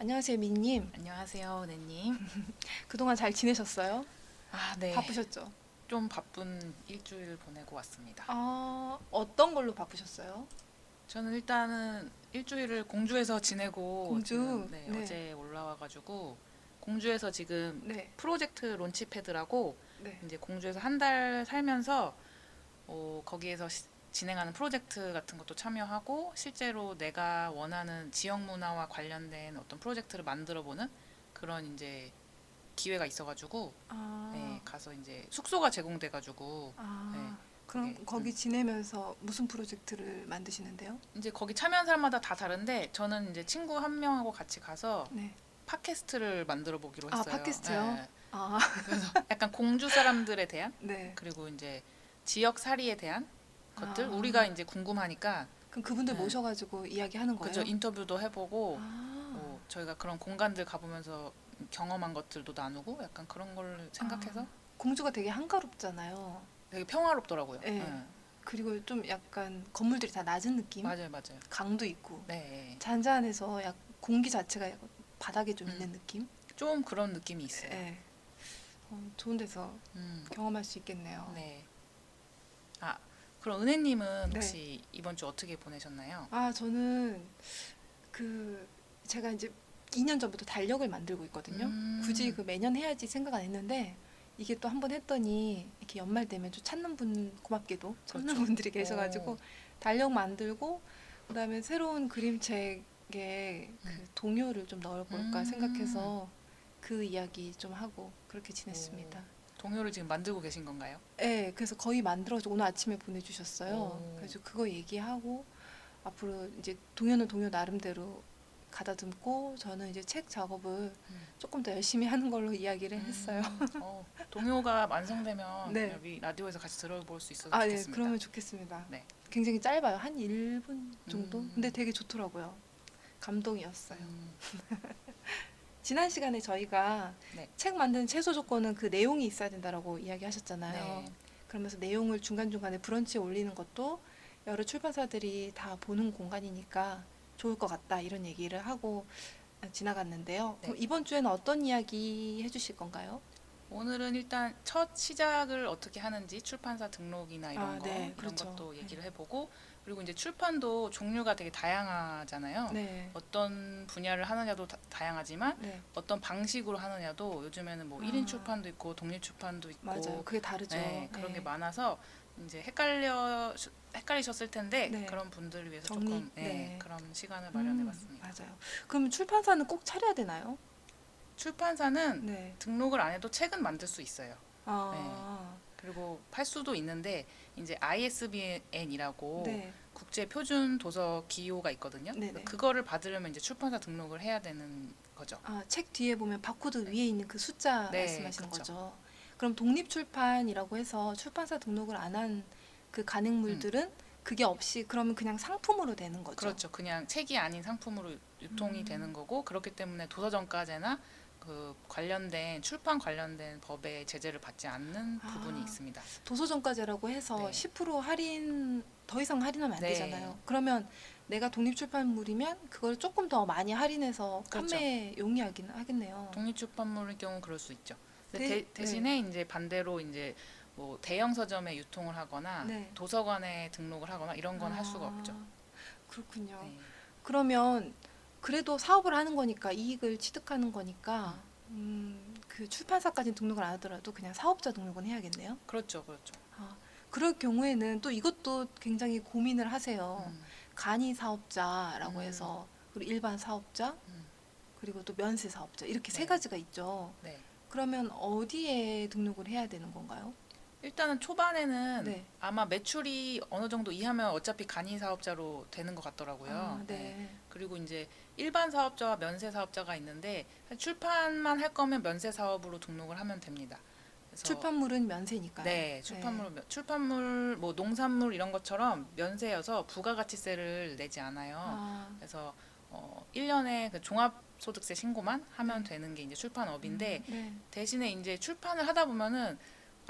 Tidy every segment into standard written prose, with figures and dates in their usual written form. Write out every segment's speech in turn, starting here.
안녕하세요, 민님. 안녕하세요, 은혜님. 그동안 잘 지내셨어요? 네. 바쁘셨죠? 좀 바쁜 일주일 보내고 왔습니다. 어떤 걸로 바쁘셨어요? 저는 일단은 일주일을 공주에서 지내고 지금 공주? 네, 어제 올라와가지고 공주에서 지금 네, 프로젝트 론치패드라고 네. 이제 공주에서 한 달 살면서 거기에서 진행하는 프로젝트 같은 것도 참여하고 실제로 내가 원하는 지역 문화와 관련된 어떤 프로젝트를 만들어 보는 그런 이제 기회가 있어가지고 아, 가서 이제 숙소가 제공돼가지고 네, 그럼 거기 거기 지내면서 무슨 프로젝트를 만드시는데요? 이제 거기 참여한 사람마다 다 다른데 저는 이제 친구 한 명하고 같이 가서 네. 팟캐스트를 만들어 보기로 했어요. 팟캐스트요? 예. 아, 그래서 약간 공주 사람들에 대한 네. 그리고 이제 지역 살이에 대한 것들 우리가 아, 이제 궁금하니까 그럼 그분들 예. 모셔가지고 이야기하는 그죠, 거예요? 인터뷰도 해보고 아, 저희가 그런 공간들 가보면서 경험한 것들도 나누고 약간 그런 걸 생각해서 공주가 되게 한가롭잖아요. 되게 평화롭더라고요. 네. 예. 그리고 좀 약간 건물들이 다 낮은 느낌? 맞아요, 맞아요. 강도 있고. 네, 잔잔해서 공기 자체가 약간 바닥에 좀 음, 있는 느낌? 좀 그런 느낌이 있어요. 예. 좋은 데서 음, 경험할 수 있겠네요. 네. 아, 그럼 은혜님은 네. 혹시 이번 주 어떻게 보내셨나요? 저는 그 제가 이제 2년 전부터 달력을 만들고 있거든요. 굳이 음, 그 매년 해야지 생각 안 했는데 이게 또 한 번 했더니 이렇게 연말 되면 좀 찾는 분 고맙게도 찾는 그렇죠. 분들이 오, 계셔가지고 달력 만들고 그다음에 새로운 그림책에 음, 그 동요를 좀 넣어볼까 음, 생각해서 그 이야기 좀 하고 그렇게 오, 지냈습니다. 동요를 지금 만들고 계신 건가요? 네, 그래서 거의 만들어서 오늘 아침에 보내주셨어요. 오, 그래서 그거 얘기하고 앞으로 이제 동요는 동요 나름대로 가다듬고 저는 이제 책 작업을 음, 조금 더 열심히 하는 걸로 이야기를 했어요. 동요가 완성되면 네. 여기 라디오에서 같이 들어볼 수 있어서 네, 좋겠습니다. 그러면 좋겠습니다. 네. 굉장히 짧아요. 한 1분 정도? 근데 음, 되게 좋더라고요. 감동이었어요. 음, 지난 시간에 저희가 네, 책 만드는 최소 조건은 그 내용이 있어야 된다라고 이야기하셨잖아요. 네, 그러면서 내용을 중간중간에 브런치에 올리는 것도 여러 출판사들이 다 보는 공간이니까 좋을 것 같다 이런 얘기를 하고 지나갔는데요. 그럼 네. 이번 주에는 어떤 이야기 해주실 건가요? 오늘은 일단 첫 시작을 어떻게 하는지 출판사 등록이나 네, 이런 그렇죠. 것도 네. 얘기를 해보고 그리고 이제 출판도 종류가 되게 다양하잖아요. 네, 어떤 분야를 하느냐도 하지만 네. 어떤 방식으로 하느냐도 요즘에는 뭐 1인 아, 출판도 있고 독립 출판도 맞아요. 있고 그게 다르죠. 네, 그런 게 네, 많아서 이제 헷갈리셨을 텐데 네. 그런 분들을 위해서 정리, 조금 네. 그런 시간을 마련해 봤습니다. 맞아요. 그럼 출판사는 꼭 차려야 되나요? 출판사는 네. 등록을 안 해도 책은 만들 수 있어요. 네. 아, 그리고 팔 수도 있는데 이제 ISBN이라고 네. 국제 표준 도서 기호가 있거든요. 네네. 그거를 받으려면 이제 출판사 등록을 해야 되는 거죠. 책 뒤에 보면 바코드 위에 있는 그 숫자 네, 말씀하시는 그렇죠. 거죠. 그럼 독립출판이라고 해서 출판사 등록을 안 한 그 음, 간행물들은 그게 없이 그러면 그냥 상품으로 되는 거죠. 그렇죠. 그냥 책이 아닌 상품으로 유통이 되는 음, 거고 그렇기 때문에 도서정가제나 그 관련된 출판 관련된 법의 제재를 받지 않는 부분이 아, 있습니다. 도서정가제라고 해서 네, 10% 할인, 더 이상 할인하면 안 네, 되잖아요. 그러면 내가 독립출판물이면 그걸 조금 더 많이 할인해서 그렇죠. 판매 용이하긴 하겠네요. 독립출판물의 경우 그럴 수 있죠. 근데 네, 대신에 이제 반대로 이제 뭐 대형 서점에 유통을 하거나 네. 도서관에 등록을 하거나 이런 건 할 수가 없죠. 아, 그렇군요. 네. 그러면 그래도 사업을 하는 거니까 이익을 취득하는 거니까 음, 그 출판사까지 등록을 안 하더라도 그냥 사업자 등록은 해야겠네요. 그렇죠, 그렇죠. 아, 그럴 경우에는 또 이것도 굉장히 고민을 하세요. 음, 간이 사업자라고 음, 해서 그리고 일반 사업자 음, 그리고 또 면세 사업자 이렇게 세 네, 가지가 있죠. 네. 그러면 어디에 등록을 해야 되는 건가요? 일단은 초반에는 네. 아마 매출이 어느 정도 이하면 어차피 간이 사업자로 되는 것 같더라고요. 네. 네. 그리고 이제 일반 사업자와 면세 사업자가 있는데 출판만 할 거면 면세 사업으로 등록을 하면 됩니다. 그래서 출판물은 면세니까요. 네, 네. 출판물, 뭐 농산물 이런 것처럼 면세여서 부가가치세를 내지 않아요. 아, 그래서 1년에 그 종합소득세 신고만 하면 네. 되는 게 이제 출판업인데 네. 대신에 이제 출판을 하다 보면은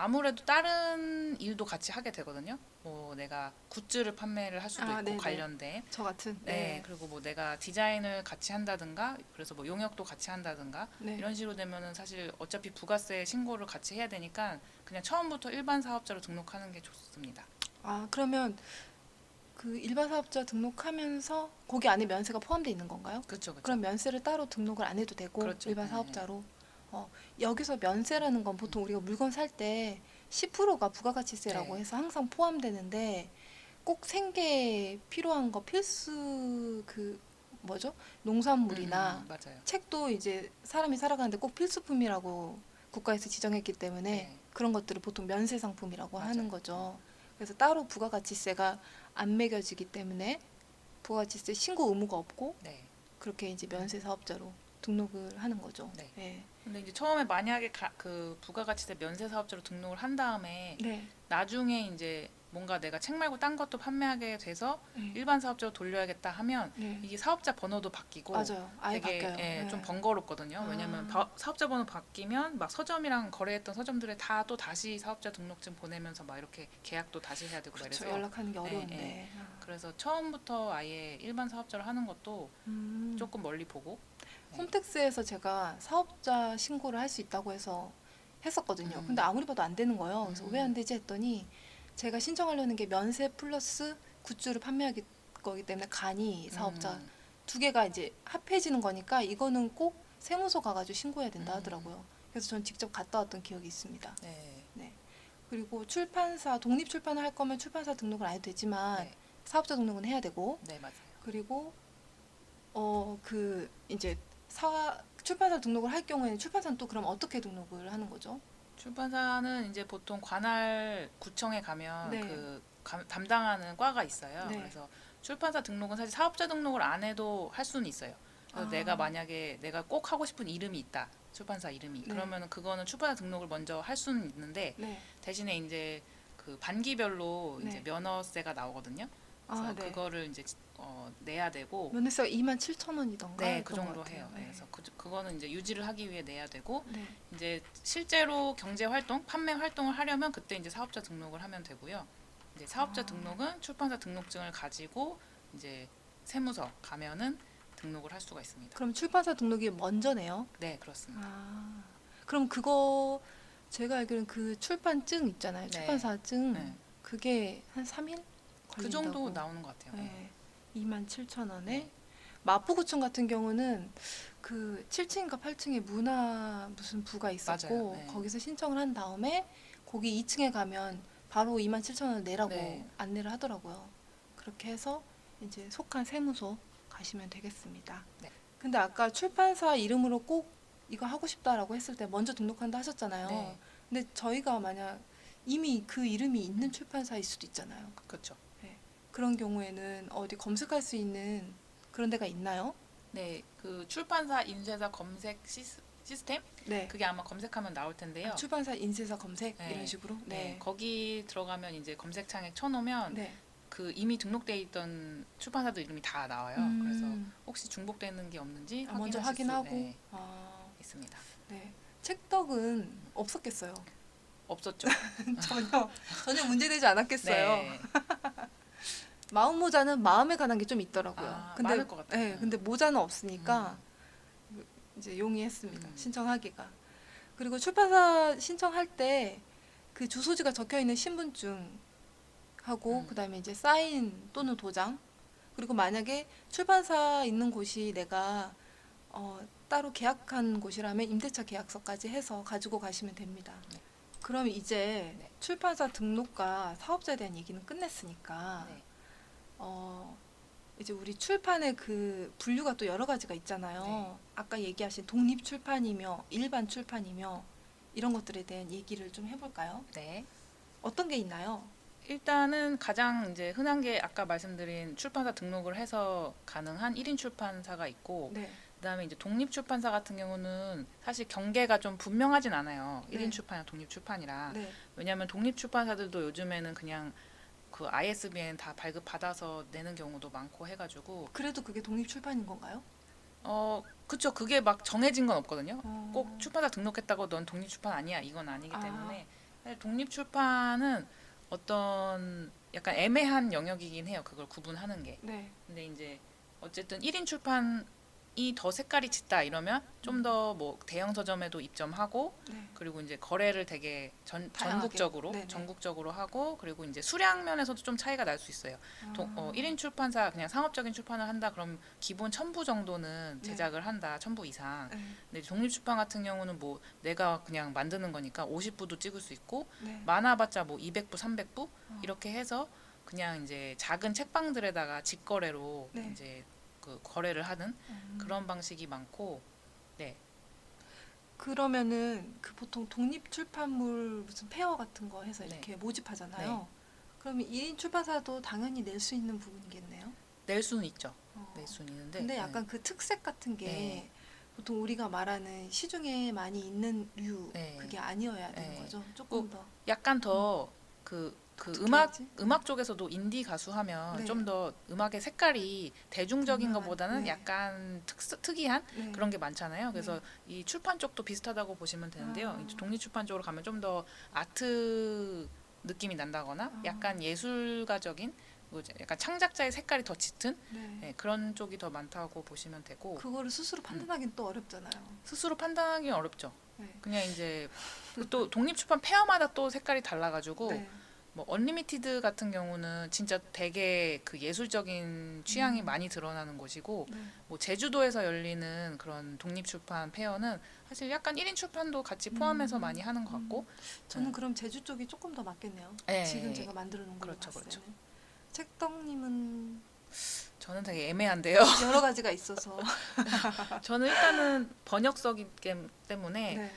아무래도 다른 일도 같이 하게 되거든요. 뭐 내가 굿즈를 판매를 할 수도 아, 있고 네네. 관련된. 저 같은. 네, 네. 그리고 뭐 내가 디자인을 같이 한다든가, 그래서 뭐 용역도 같이 한다든가, 네. 이런 식으로 되면은 사실 어차피 부가세 신고를 같이 해야 되니까 그냥 처음부터 일반 사업자로 등록하는 게 좋습니다. 아, 그러면 그 일반 사업자 등록하면서 거기 안에 면세가 포함되어 있는 건가요? 그렇죠, 그렇죠. 그럼 면세를 따로 등록을 안 해도 되고 그렇죠. 일반 네. 사업자로 여기서 면세라는 건 보통 우리가 물건 살 때 10%가 부가가치세라고 네. 해서 항상 포함되는데 꼭 생계 필요한 거 필수 그 뭐죠? 농산물이나 맞아요. 책도 이제 사람이 살아가는데 꼭 필수품이라고 국가에서 지정했기 때문에 네, 그런 것들을 보통 면세 상품이라고 맞아요. 하는 거죠. 그래서 따로 부가가치세가 안 매겨지기 때문에 부가가치세 신고 의무가 없고 네. 그렇게 이제 면세 사업자로 등록을 하는 거죠. 네. 네. 근데 이제 처음에 만약에 그 부가가치세 면세 사업자로 등록을 한 다음에 네. 나중에 이제 뭔가 내가 책 말고 딴 것도 판매하게 돼서 네. 일반 사업자로 돌려야겠다 하면 네. 이게 사업자 번호도 바뀌고 맞아요. 아예 되게 바뀌어요. 예, 네. 좀 번거롭거든요. 왜냐면 사업자 번호 바뀌면 막 서점이랑 거래했던 서점들에 다 또 다시 사업자 등록증 보내면서 막 이렇게 계약도 다시 해야 되고 그렇죠. 그래서 연락하는 게 어려운데. 예. 그래서 처음부터 아예 일반 사업자로 하는 것도 조금 멀리 보고 네. 홈택스에서 제가 사업자 신고를 할 수 있다고 해서 했었거든요. 음. 근데 아무리 봐도 안 되는 거예요. 그래서 음. 왜 안 되지 했더니 제가 신청하려는 게 면세 플러스 굿즈를 판매하기 거기 때문에 간이 사업자 두 개가 이제 합해지는 거니까 이거는 꼭 세무서 가가지고 신고해야 된다 하더라고요. 그래서 전 직접 갔다 왔던 기억이 있습니다. 네. 그리고 출판사 독립 출판을 할 거면 출판사 등록을 안 해도 되지만 네. 사업자 등록은 해야 되고 네, 맞아요. 그리고 그 이제 출판사 등록을 할 경우에는 출판사는 또 그럼 어떻게 등록을 하는 거죠? 출판사는 이제 보통 관할 구청에 가면 네. 담당하는 과가 있어요. 네. 그래서 출판사 등록은 사실 사업자 등록을 안 해도 할 수는 있어요. 그래서 아. 내가 만약에 내가 꼭 하고 싶은 이름이 있다. 출판사 이름이. 네. 그러면 그거는 출판사 등록을 먼저 할 수는 있는데 네. 대신에 이제 그 반기별로 이제 네. 면허세가 나오거든요. 그래서 아, 네. 그거를 이제 내야 되고 면세가 27,000원이던가 네, 그 정도 해요. 네. 그래서 그거는 이제 유지를 하기 위해 내야 되고 네. 이제 실제로 경제 활동, 판매 활동을 하려면 그때 이제 사업자 등록을 하면 되고요. 이제 사업자 아. 등록은 출판사 등록증을 가지고 이제 세무서 가면은 등록을 할 수가 있습니다. 그럼 출판사 등록이 먼저네요. 네, 그렇습니다. 아. 그럼 그거 제가 알기로는 그 출판증 있잖아요. 네. 출판사증. 네. 그게 한 3일 그 정도 나오는 것 같아요. 네. 27,000원에 네. 마포구청 같은 경우는 그 7층인가 8층에 문화 무슨 부가 있었고 맞아요. 네. 거기서 신청을 한 다음에 거기 2층에 가면 바로 27,000원을 내라고 네. 안내를 하더라고요. 그렇게 해서 이제 속한 세무소 가시면 되겠습니다. 네. 근데 아까 출판사 이름으로 꼭 이거 하고 싶다라고 했을 때 먼저 등록한다 하셨잖아요. 네. 근데 저희가 만약 이미 그 이름이 있는 출판사일 수도 있잖아요. 그렇죠. 그런 경우에는 어디 검색할 수 있는 그런 데가 있나요? 네, 그 출판사 인쇄사 검색 시스템? 네. 그게 아마 검색하면 나올 텐데요. 출판사 인쇄사 검색 네. 이런 식으로. 네, 네. 거기 들어가면 이제 검색창에 쳐놓으면 네. 그 이미 등록돼 있던 출판사들 이름이 다 나와요. 그래서 혹시 중복되는 게 없는지 먼저 확인하실 확인하고. 수 네, 아, 있습니다. 네. 책덕은 없었겠어요. 없었죠? 전혀 문제되지 않았겠어요. 네. 마음 모자는 마음에 관한 게 좀 있더라고요. 아, 많을 것 같아요. 네, 근데 모자는 없으니까 이제 용이했습니다. 음. 신청하기가. 그리고 출판사 신청할 때 그 주소지가 적혀 있는 신분증하고 그다음에 이제 사인 또는 도장 그리고 만약에 출판사 있는 곳이 내가 따로 계약한 곳이라면 임대차 계약서까지 해서 가지고 가시면 됩니다. 네. 그럼 이제 네. 출판사 등록과 사업자에 대한 얘기는 끝냈으니까 네. 이제 우리 출판의 그 분류가 또 여러 가지가 있잖아요. 네. 아까 얘기하신 독립 출판이며 일반 출판이며 이런 것들에 대한 얘기를 좀 해볼까요? 네. 어떤 게 있나요? 일단은 가장 이제 흔한 게 아까 말씀드린 출판사 등록을 해서 가능한 1인 출판사가 있고 네. 그다음에 이제 독립 출판사 같은 경우는 사실 경계가 좀 분명하진 않아요. 네. 1인 출판이랑 독립 출판이랑. 네. 왜냐하면 독립 출판사들도 요즘에는 그냥 그 ISBN 다 발급 받아서 내는 경우도 많고 해가지고 그래도 그게 독립 출판인 건가요? 그쵸. 그게 막 정해진 건 없거든요. 어. 꼭 출판사 등록했다고 넌 독립 출판 아니야 이건 아니기 아. 때문에 사실 독립출판은 어떤 약간 애매한 영역이긴 해요. 그걸 구분하는 게. 네. 근데 이제 어쨌든 1인 출판이 더 색깔이 짙다 이러면 좀 더 뭐 대형 서점에도 입점하고 네. 그리고 이제 거래를 되게 다양하게. 전국적으로 네네. 전국적으로 하고 그리고 이제 수량 면에서도 좀 차이가 날 수 있어요. 1인 출판사 그냥 상업적인 출판을 한다 그럼 기본 1000부 정도는 네. 제작을 한다. 1000부 이상. 네. 근데 독립출판 같은 경우는 뭐 내가 그냥 만드는 거니까 50부도 찍을 수 있고 네. 많아봤자 뭐 200부, 300부 어. 이렇게 해서 그냥 이제 작은 책방들에다가 직거래로 네. 이제 그 거래를 하는 그런 방식이 많고 네. 그러면은 그 보통 독립 출판물 무슨 페어 같은 거 해서 네. 이렇게 모집하잖아요. 그러면 1인 출판사도 당연히 낼 수 있는 부분이겠네요. 낼 수는 있죠. 어. 낼 수는 있는데 근데 네. 약간 그 특색 같은 게 네. 보통 우리가 말하는 시중에 많이 있는 류 네. 그게 아니어야 되는 네. 거죠. 조금 더. 약간 더 그 어떻게 음악 하지? 음악 쪽에서도 인디 가수 하면 네. 좀 더 음악의 색깔이 대중적인 분명한, 것보다는 네. 약간 특이한 네. 그런 게 많잖아요. 그래서 이 출판 쪽도 비슷하다고 보시면 되는데요. 아. 이제 독립 출판 쪽으로 가면 좀 더 아트 느낌이 난다거나 아. 약간 예술가적인 뭐 약간 창작자의 색깔이 더 짙은 네. 네, 그런 쪽이 더 많다고 보시면 되고 그거를 스스로 판단하기는 또 어렵잖아요. 스스로 판단하기는 어렵죠. 네. 그냥 이제 또 독립 출판 페어마다 또 색깔이 달라가지고 네. 뭐 언리미티드 같은 경우는 진짜 되게 그 예술적인 취향이 음. 많이 드러나는 곳이고 네. 뭐 제주도에서 열리는 그런 독립 출판 페어는 사실 약간 1인 출판도 같이 포함해서 많이 하는 것 같고 저는 그럼 제주 쪽이 조금 더 맞겠네요. 네. 지금 제가 만들어 놓은 걸로 그렇죠, 봤을 그렇죠. 때는. 책덩님은 저는 되게 애매한데요. 여러 가지가 있어서. 저는 일단은 번역서이기 때문에 네.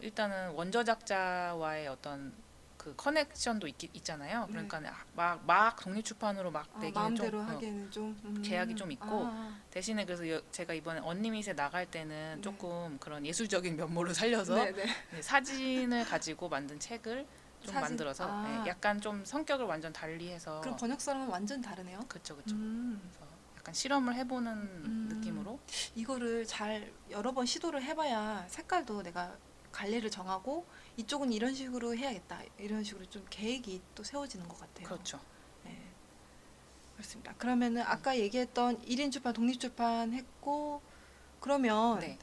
일단은 원저작자와의 어떤 그 커넥션도 있잖아요. 네. 그러니까 막 독립 출판으로 막 내기는 마음대로 좀 하기에는 좀 제약이 좀 있고 아. 대신에 그래서 제가 이번에 언리밋에 나갈 때는 네. 조금 그런 예술적인 면모를 살려서 네네. 네, 사진을 가지고 만든 책을 좀 사진. 만들어서 아. 네, 약간 좀 성격을 완전 달리해서 그럼 번역서랑은 완전 다르네요. 그쵸 그쵸. 음. 그래서 약간 실험을 해보는 느낌으로 이거를 잘 여러 번 시도를 해봐야 색깔도 내가 갈래를 정하고 이쪽은 이런 식으로 해야겠다. 이런 식으로 좀 계획이 또 세워지는 것 같아요. 그렇죠. 네. 그렇습니다. 그러면은 아까 얘기했던 1인 출판, 독립 출판 했고 그러면 네.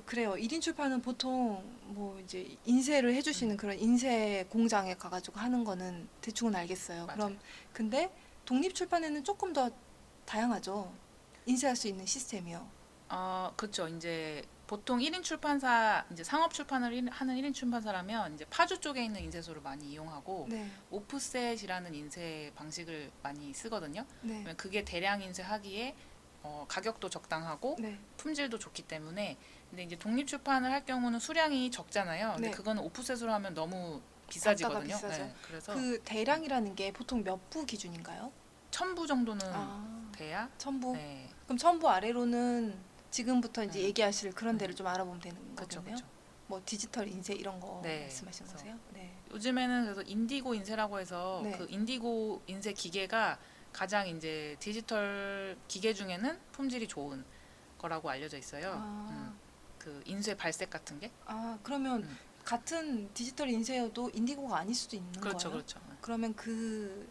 그래요. 1인 출판은 보통 뭐 이제 인쇄를 해주시는 그런 인쇄 공장에 가가지고 하는 거는 대충은 알겠어요. 맞아요. 그럼 근데 독립 출판에는 조금 더 다양하죠. 인쇄할 수 있는 시스템이요. 그렇죠. 이제 보통 1인 출판사 이제 상업 출판을 하는 1인 출판사라면 이제 파주 쪽에 있는 인쇄소를 많이 이용하고 네, 오프셋이라는 인쇄 방식을 많이 쓰거든요. 네, 왜냐면 그게 대량 인쇄하기에 가격도 적당하고 네. 품질도 좋기 때문에 근데 이제 독립 출판을 할 경우는 수량이 적잖아요. 근데 네. 그거는 오프셋으로 하면 너무 비싸지거든요. 단가가 비싸죠. 그래서 그 대량이라는 게 보통 몇 부 기준인가요? 1000부 정도는 아, 돼야 1000부. 네. 그럼 1000부 아래로는 지금부터 이제 음. 얘기하실 그런 데를 좀 알아보면 되는 그렇죠. 거겠네요. 그렇죠. 뭐 디지털 인쇄 이런 거 네, 말씀하시는 그래서 거세요? 네. 요즘에는 그래서 인디고 인쇄라고 해서 네. 그 인디고 인쇄 기계가 가장 이제 디지털 기계 중에는 품질이 좋은 거라고 알려져 있어요. 아, 그 인쇄 발색 같은 게 그러면 음. 같은 디지털 인쇄여도 인디고가 아닐 수도 있는 그렇죠, 거예요? 그렇죠. 그러면 그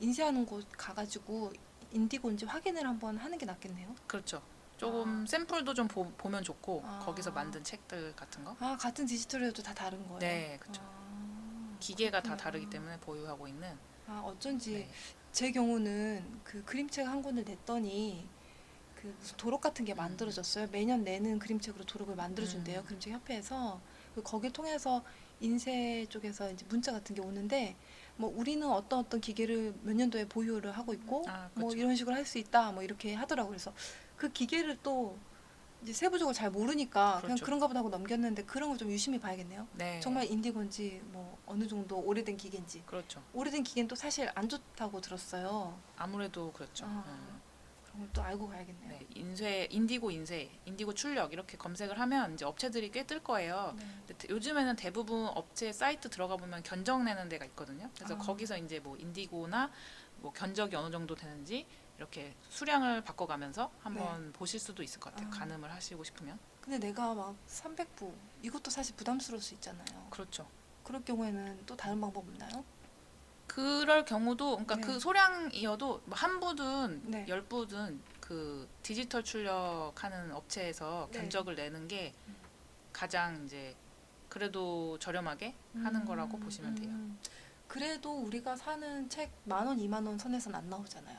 인쇄하는 곳 가가지고 인디고인지 확인을 한번 하는 게 낫겠네요. 그렇죠. 조금 샘플도 좀 보면 좋고 아. 거기서 만든 책들 같은 거. 같은 디지털이어도 다 다른 거예요? 네, 그렇죠. 아, 기계가 다 그렇구나. 다르기 때문에 보유하고 있는. 어쩐지 네. 제 경우는 그 그림책 한 권을 냈더니 그 무슨 도록 같은 게 만들어졌어요. 매년 내는 그림책으로 도록을 만들어준대요. 그림책 협회에서. 거길 통해서 인쇄 쪽에서 이제 문자 같은 게 오는데 뭐 우리는 어떤 기계를 몇 년도에 보유를 하고 있고 뭐 그렇죠. 이런 식으로 할 수 있다 뭐 이렇게 하더라고요. 그래서 그 기계를 또 이제 세부적으로 잘 모르니까 그냥 그렇죠. 그런가 보다 하고 넘겼는데 그런 걸 좀 유심히 봐야겠네요. 네. 정말 인디고인지 뭐 어느 정도 오래된 기계인지. 그렇죠. 오래된 기계는 또 사실 안 좋다고 들었어요. 아무래도 그렇죠. 그런 걸 또 알고 가야겠네요. 네, 인디고 출력 이렇게 검색을 하면 이제 업체들이 꽤 뜰 거예요. 네. 근데 요즘에는 대부분 업체 사이트 들어가 보면 견적 내는 데가 있거든요. 그래서 거기서 이제 뭐 인디고나 뭐 견적이 어느 정도 되는지 이렇게 수량을 바꿔가면서 한번 보실 수도 있을 것 같아요. 가늠을 하시고 싶으면. 근데 내가 막 300부 이것도 사실 부담스러울 수 있잖아요. 그렇죠. 그럴 경우에는 또 다른 방법 없나요? 그럴 경우도 그러니까 네. 그 소량이어도 뭐 한 부든 네. 10부든 그 디지털 출력하는 업체에서 네. 견적을 내는 게 가장 이제 그래도 저렴하게 하는 거라고 보시면 돼요. 그래도 우리가 사는 책 10,000원, 20,000원 선에서는 안 나오잖아요.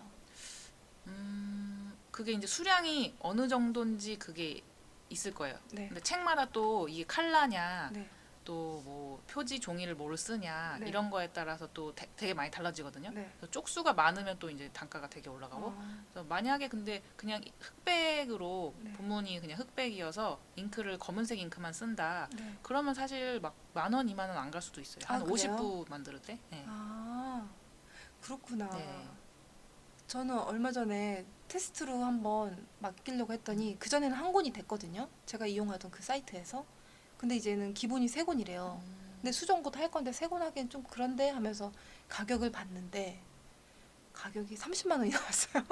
그게 이제 수량이 어느 정도인지 그게 있을 거예요. 네. 근데 책마다 또 이게 칼라냐, 네. 또 뭐 표지 종이를 뭐로 쓰냐 네. 이런 거에 따라서 또 되게 많이 달라지거든요. 네. 그래서 쪽수가 많으면 또 이제 단가가 되게 올라가고. 그래서 만약에 근데 그냥 흑백으로 네. 본문이 그냥 흑백이어서 잉크를 검은색 잉크만 쓴다. 네. 그러면 사실 막 10,000원, 20,000원 안 갈 수도 있어요. 아, 한 그래요? 50부 만들 때. 네. 아, 그렇구나. 네. 저는 얼마 전에 테스트로 한번 맡기려고 했더니 그전에는 한 권이 됐거든요. 제가 이용하던 그 사이트에서. 근데 이제는 기본이 세 권이래요. 근데 수정고도 할 건데 세 권 하기엔 좀 그런데 하면서 가격을 봤는데 가격이 30만 원이 나왔어요.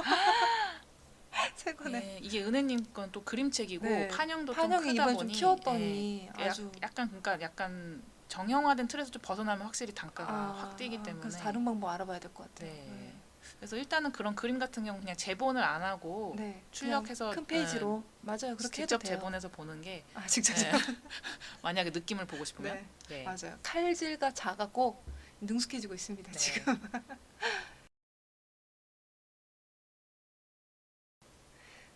세 권에. 네, 이게 은혜님 건 또 그림책이고 네. 판형도 좀 판형이 크다 이번에 보니 좀 키웠더니 예, 아주 약간 그러니까 약간 정형화된 틀에서 좀 벗어나면 확실히 단가가 확 뛰기 때문에 그래서 다른 방법 알아봐야 될 것 같아요. 네. 그래서 일단은 그런 그림 같은 경우 그냥 제본을 안 하고 네. 출력해서 그냥 큰 페이지로 맞아요. 그렇게 해도 직접 돼요. 제본해서 보는 게 직접 네. 제본. 만약에 느낌을 보고 싶으면 네. 네. 맞아요. 칼질과 자가 꼭 능숙해지고 있습니다. 네. 지금.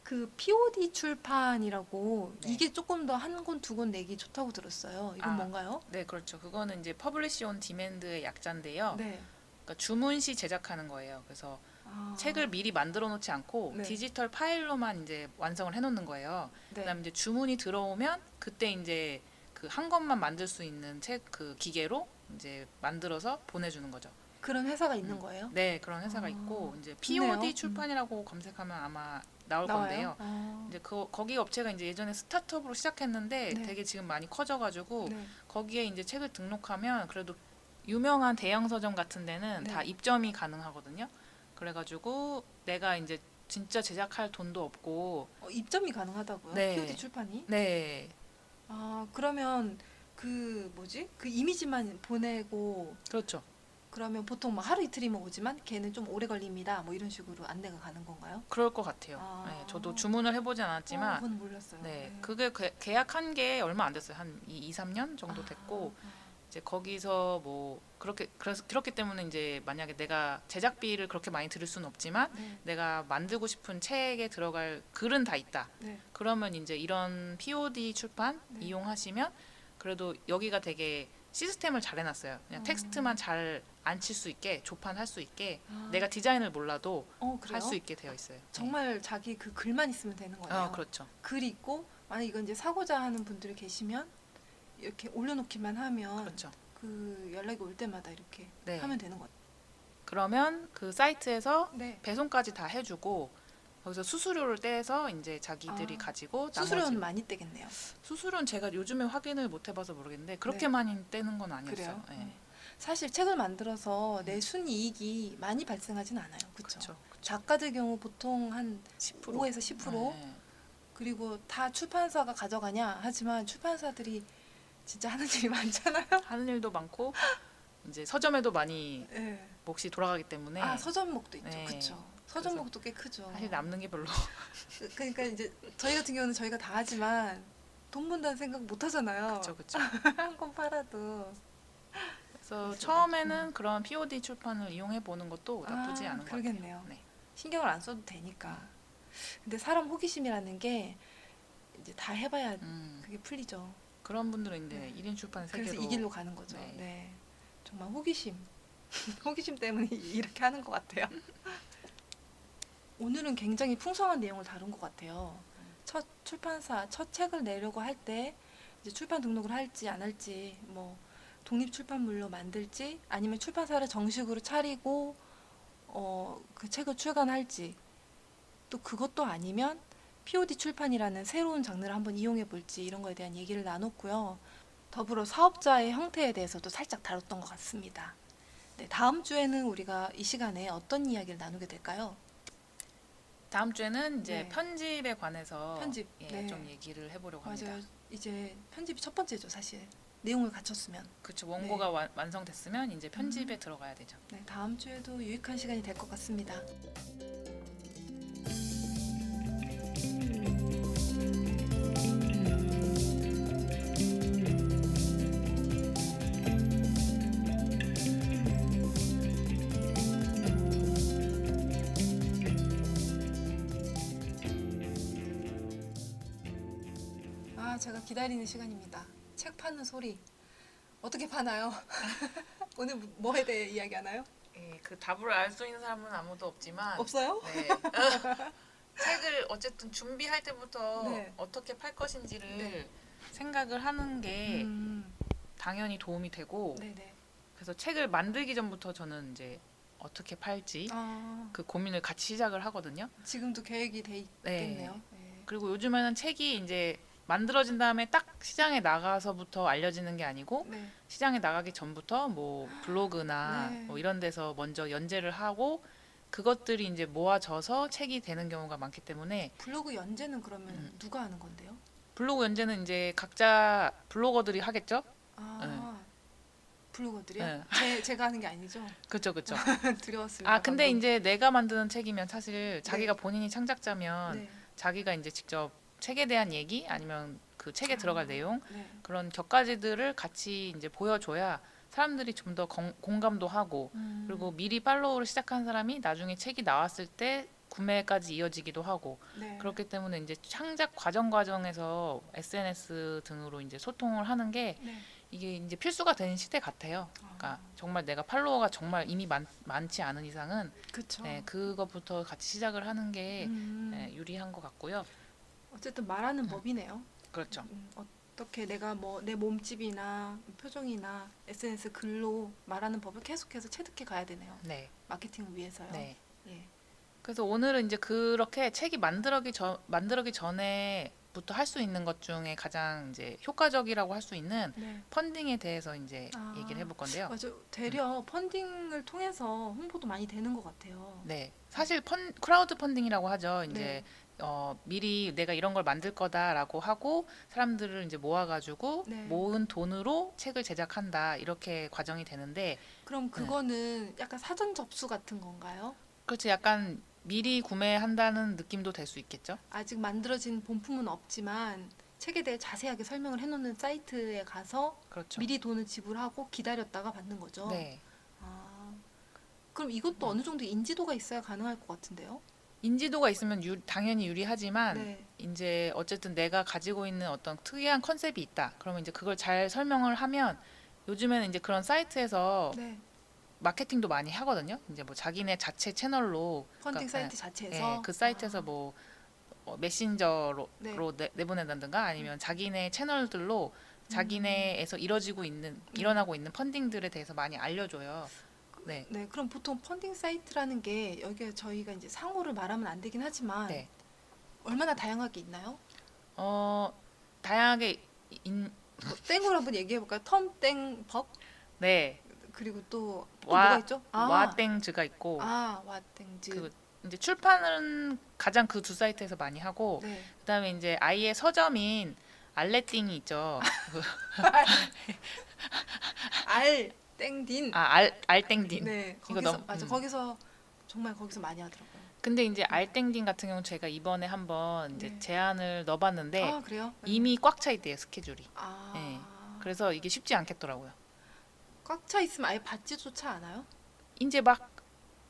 그 POD 출판이라고 네. 이게 조금 더 한 권, 두 권 내기 좋다고 들었어요. 이건 아. 뭔가요? 네, 그렇죠. 그거는 이제 퍼블리시 온 디맨드의 약자인데요. 네. 그러니까 주문 시 제작하는 거예요. 그래서 아, 책을 미리 만들어 놓지 않고 네. 디지털 파일로만 이제 완성을 해 놓는 거예요. 네. 그다음에 이제 주문이 들어오면 그때 이제 그 한 권만 만들 수 있는 책 그 기계로 이제 만들어서 보내주는 거죠. 그런 회사가 있는 거예요? 네, 그런 회사가 아, 있고 이제 좋네요. POD 출판이라고 검색하면 아마 나올 나와요? 건데요. 이제 거기 업체가 이제 예전에 스타트업으로 시작했는데 네. 되게 지금 많이 커져가지고 네. 거기에 이제 책을 등록하면 그래도 유명한 대형 서점 같은 데는 네. 다 입점이 가능하거든요. 그래가지고 내가 이제 진짜 제작할 돈도 없고 입점이 가능하다고요? 네. POD 출판이? 네, 아, 그러면 그 뭐지? 그 이미지만 보내고 그렇죠. 그러면 보통 뭐 하루 이틀이면 오지만 걔는 좀 오래 걸립니다. 뭐 이런 식으로 안내가 가는 건가요? 그럴 것 같아요. 아. 네, 저도 주문을 해보진 않았지만 그건 몰랐어요. 네, 그게 계약한 게 얼마 안 됐어요. 한 2, 3년 정도 됐고 이제 거기서 뭐 그렇기 때문에 이제 만약에 내가 제작비를 그렇게 많이 들을 수는 없지만 네. 내가 만들고 싶은 책에 들어갈 글은 다 있다. 네. 그러면 이제 이런 POD 출판 네. 이용하시면 그래도 여기가 되게 시스템을 잘 해놨어요. 그냥 텍스트만 잘 안 칠 수 있게 조판할 수 있게 내가 디자인을 몰라도 그래요? 할 수 있게 되어 있어요. 정말 자기 그 글만 있으면 되는 네. 거예요. 그렇죠. 글 있고 만약 이건 이제 사고자 하는 분들이 계시면 이렇게 올려놓기만 하면 그렇죠. 그 연락이 올 때마다 이렇게 네. 하면 되는 거예요. 그러면 그 사이트에서 네. 배송까지 다 해주고 거기서 수수료를 떼서 이제 자기들이 가지고 수수료는 나머지 많이 떼겠네요. 수수료는 제가 요즘에 확인을 못 해봐서 모르겠는데 그렇게 네. 많이 떼는 건 아니었어요. 그래요? 네. 사실 책을 만들어서 내 순이익이 많이 발생하진 않아요. 그렇죠? 그렇죠. 작가들 경우 보통 한 10%. 5에서 10% 네. 그리고 다 출판사가 가져가냐 하지만 출판사들이 진짜 하는 일이 많잖아요. 하는 일도 많고 이제 서점에도 많이 네. 몫이 돌아가기 때문에 서점목도 있죠. 네. 그렇죠. 서점목도 꽤 크죠. 사실 남는 게 별로 그러니까 이제 저희 같은 경우는 저희가 다 하지만 돈 번다는 생각 못 하잖아요. 그렇죠. 한 권 팔아도. 그래서 처음에는 그런 POD 출판을 이용해 보는 것도 나쁘지 않은 것 그러겠네요. 같아요. 네. 신경을 안 써도 되니까. 근데 사람 호기심이라는 게 이제 다 해봐야 그게 풀리죠. 그런 분들은 이제 네. 1인 출판 그래서 세계로 이 길로 가는 거죠. 네. 네. 정말 호기심. 호기심 때문에 이렇게 하는 것 같아요. 오늘은 굉장히 풍성한 내용을 다룬 것 같아요. 첫 출판사, 첫 책을 내려고 할 때 이제 출판 등록을 할지 안 할지, 뭐 독립 출판물로 만들지, 아니면 출판사를 정식으로 차리고 그 책을 출간할지, 또 그것도 아니면 POD 출판이라는 새로운 장르를 한번 이용해 볼지 이런 거에 대한 얘기를 나눴고요. 더불어 사업자의 형태에 대해서도 살짝 다뤘던 것 같습니다. 네, 다음 주에는 우리가 이 시간에 어떤 이야기를 나누게 될까요? 다음 주에는 이제 네. 편집에 관해서 편집. 예, 네. 좀 얘기를 해보려고 합니다. 맞아요. 이제 편집이 첫 번째죠, 사실. 내용을 갖췄으면. 그쵸. 원고가 완성됐으면 이제 편집에 들어가야 되죠. 네, 다음 주에도 유익한 시간이 될 것 같습니다. 아, 제가 기다리는 시간입니다. 책 파는 소리. 어떻게 파나요? 오늘 뭐에 대해 이야기하나요? 예, 그 답을 알 수 있는 사람은 아무도 없지만 없어요? 네. 책을 어쨌든 준비할 때부터 네. 어떻게 팔 것인지를 네. 생각을 하는 게 음, 당연히 도움이 되고 네네. 그래서 책을 만들기 전부터 저는 이제 어떻게 팔지 아, 그 고민을 같이 시작을 하거든요. 지금도 계획이 돼 있겠네요. 네. 그리고 요즘에는 책이 이제 만들어진 다음에 딱 시장에 나가서부터 알려지는 게 아니고 네. 시장에 나가기 전부터 뭐 블로그나 네. 뭐 이런 데서 먼저 연재를 하고 그것들이 이제 모아져서 책이 되는 경우가 많기 때문에 블로그 연재는 그러면 누가 하는 건데요? 블로그 연재는 이제 각자 블로거들이 하겠죠? 아, 블로거들이요? 네. 제가 하는 게 아니죠? 그렇죠, 그렇죠. 두려웠습니다. 아 근데 방금. 이제 내가 만드는 책이면 사실 자기가 네. 본인이 창작자면 네. 자기가 이제 직접 책에 대한 얘기 아니면 그 책에 들어갈 내용 네. 그런 격가지들을 같이 이제 보여줘야 사람들이 좀 더 공감도 하고 그리고 미리 팔로우를 시작한 사람이 나중에 책이 나왔을 때 구매까지 이어지기도 하고 네. 그렇기 때문에 이제 창작 과정에서 SNS 등으로 이제 소통을 하는 게 네. 이게 이제 필수가 되는 시대 같아요. 그러니까 정말 내가 팔로워가 정말 이미 많지 않은 이상은 그쵸. 네, 그것부터 같이 시작을 하는 게 음, 유리한 것 같고요. 어쨌든 말하는 법이네요. 그렇죠. 어떻게 내가 뭐 내 몸집이나 표정이나 SNS 글로 말하는 법을 계속해서 체득해 가야 되네요. 네, 마케팅을 위해서요. 네. 예. 그래서 오늘은 이제 그렇게 책이 만들기 전에부터 할 수 있는 것 중에 가장 이제 효과적이라고 할 수 있는 네. 펀딩에 대해서 이제 아, 얘기를 해볼 건데요. 맞아. 되려 펀딩을 통해서 홍보도 많이 되는 것 같아요. 네, 사실 크라우드 펀딩이라고 하죠. 네. 이제 미리 내가 이런 걸 만들 거다라고 하고 사람들을 이제 모아가지고 네. 모은 돈으로 책을 제작한다 이렇게 과정이 되는데 그럼 그거는 약간 사전 접수 같은 건가요? 그렇지 약간 미리 구매한다는 느낌도 될 수 있겠죠. 아직 만들어진 본품은 없지만 책에 대해 자세하게 설명을 해놓는 사이트에 가서 그렇죠. 미리 돈을 지불하고 기다렸다가 받는 거죠. 네. 아, 그럼 이것도 어느 정도 인지도가 있어야 가능할 것 같은데요? 인지도가 있으면 당연히 유리하지만 네. 이제 어쨌든 내가 가지고 있는 어떤 특이한 컨셉이 있다. 그러면 이제 그걸 잘 설명을 하면 요즘에는 이제 그런 사이트에서 네. 마케팅도 많이 하거든요. 이제 뭐 자기네 자체 채널로 펀딩 그러니까, 사이트 자체에서 그 사이트에서 뭐 메신저로 네. 내보낸다든가 아니면 자기네 채널들로 자기네에서 일어나고 있는 펀딩들에 대해서 많이 알려줘요. 네. 네, 그럼 보통 펀딩 사이트라는 게 여기 저희가 이제 상호를 말하면 안 되긴 하지만 네. 얼마나 다양하게 있나요? 다양하게 뭐 땡으로 한번 얘기해 볼까요? 텀땡벅 네. 그리고 또 와- 뭐가 있죠? 와땡즈가 있고 와땡즈. 그 이제 출판은 가장 그 두 사이트에서 많이 하고 네. 그다음에 이제 아이의 서점인 알레띵이 있죠. 알땡딘. 알땡딘. 네, 이거 거기서 맞아. 거기서 정말 거기서 많이 하더라고요. 근데 이제 알땡딘 같은 경우는 제가 이번에 한번 이제 네. 제안을 넣어봤는데 아, 그래요? 네. 이미 꽉 차 있대요 스케줄이. 아, 네. 그래서 이게 쉽지 않겠더라고요. 꽉 차 있으면 아예 받지조차 않아요? 이제 막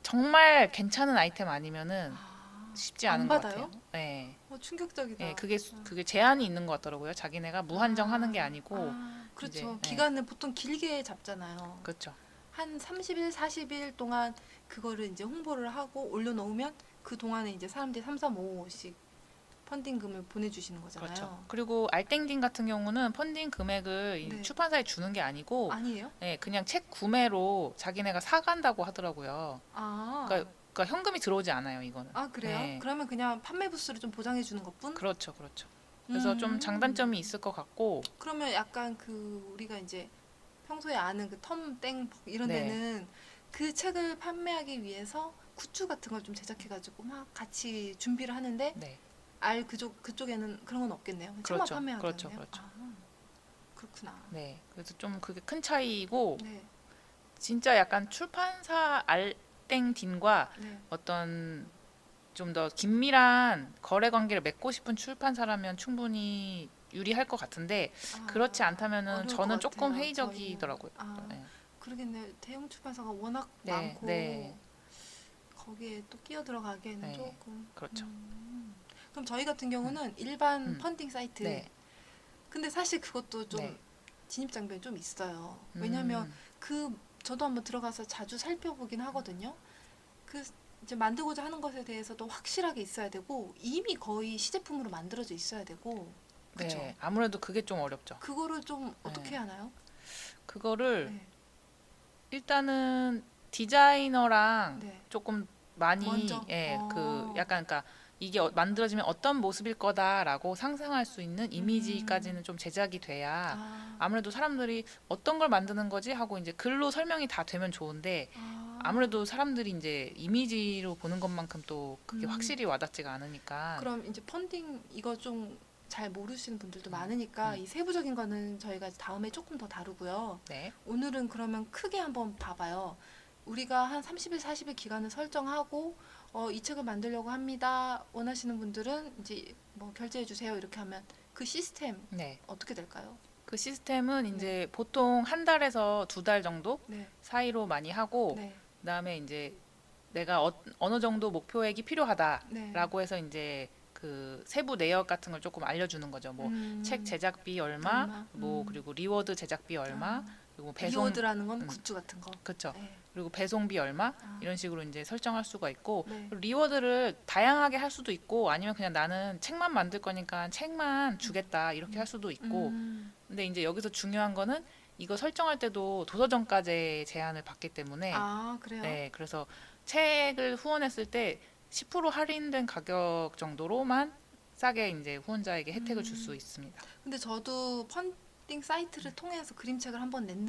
정말 괜찮은 아이템 아니면은 쉽지 안 않은 것 받아요? 같아요. 네. 충격적이다. 네, 그게 제한이 있는 것 같더라고요. 자기네가 무한정하는 게 아니고 그렇죠. 이제, 네. 기간을 보통 길게 잡잖아요. 그렇죠. 한 30일, 40일 동안 그거를 이제 홍보를 하고 올려놓으면 그 동안에 이제 사람들이 3, 4, 5씩 펀딩금을 보내주시는 거잖아요. 그렇죠. 그리고 알땡딘 같은 경우는 펀딩 금액을 이 네. 출판사에 주는 게 아니고 아니에요? 네, 그냥 책 구매로 자기네가 사간다고 하더라고요. 그러니까 현금이 들어오지 않아요, 이거는. 그래요? 네. 그러면 그냥 판매 부스를 좀 보장해 주는 것뿐? 그렇죠, 그렇죠. 그래서 좀 장단점이 있을 것 같고, 그러면 약간 그 우리가 이제 평소에 아는 그 텀땡 이런 네. 데는 그 책을 판매하기 위해서 굿즈 같은 걸 좀 제작해가지고 막 같이 준비를 하는데 네, 그쪽에는 그런 건 없겠네요. 책만 그렇죠, 판매하겠네요. 그렇죠, 그렇죠. 그렇구나. 네, 그래서 좀 그게 큰 차이이고 네, 진짜 약간 출판사 알땡딘과 네. 어떤 좀 더 긴밀한 거래 관계를 맺고 싶은 출판사라면 충분히 유리할 것 같은데 그렇지 않다면은 어려울 것 저는 조금 같아요. 저희는. 회의적이더라고요. 네, 그러겠네. 대형 출판사가 워낙 네, 네, 많고 거기에 또 끼어 들어가기에는 네, 조금. 그렇죠. 그럼 저희 같은 경우는 일반 음, 펀딩 사이트. 네, 근데 사실 그것도 좀 네, 진입 장벽이 좀 있어요. 왜냐면 음, 저도 한번 들어가서 자주 살펴보긴 하거든요. 그 이제 만들고자 하는 것에 대해서도 확실하게 있어야 되고 이미 거의 시제품으로 만들어져 있어야 되고. 그쵸? 네, 아무래도 그게 좀 어렵죠. 그거를 좀 어떻게 네, 하나요? 그거를 네. 일단은 디자이너랑 네. 조금 많이 먼저. 그 약간 그러니까 이게 만들어지면 어떤 모습일 거다라고 상상할 수 있는 이미지까지는 좀 제작이 돼야 아, 아무래도 사람들이 어떤 걸 만드는 거지 하고 이제 글로 설명이 다 되면 좋은데 아. 아무래도 사람들이 이제 이미지로 보는 것만큼 또 그게 음. 확실히 와닿지가 않으니까 그럼 이제 펀딩 이거 좀 잘 모르시는 분들도 음, 많으니까 음, 이 세부적인 거는 저희가 다음에 조금 더 다루고요. 네, 오늘은 그러면 크게 한번 봐봐요. 우리가 한 30일, 40일 기간을 설정하고 이 책을 만들려고 합니다. 원하시는 분들은 이제 뭐 결제해 주세요. 이렇게 하면 그 시스템 네. 어떻게 될까요? 그 시스템은 네. 이제 보통 한 달에서 두 달 정도 네. 사이로 많이 하고 네. 그다음에 이제 내가 어느 정도 목표액이 네. 필요하다라고 해서 이제 그 세부 내역 같은 걸 조금 알려주는 거죠. 뭐 책 음. 제작비 얼마, 얼마? 뭐 그리고 리워드 제작비 얼마, 아. 그리고 뭐 배송, 리워드라는 건 음, 굿즈 같은 거. 그쵸. 네. 그리고 배송비 얼마 아. 이런 식으로 이제 설정할 수가 있고 네. 그리고 리워드를 다양하게 할 수도 있고 아니면 그냥 나는 책만 만들 거니까 책만 주겠다 이렇게 할 수도 있고 음. 근데 이제 여기서 중요한 거는 이거 설정할 때도 도서정가제 제한을 받기 때문에 아, 그래요? 네, 그래서 책을 후원했을 때 10% 할인된 가격 정도로만 싸게 이제 후원자에게 혜택을 줄 수 음. 있습니다. 근데 저도 펀딩 사이트를 통해서 그림책을 한번 낸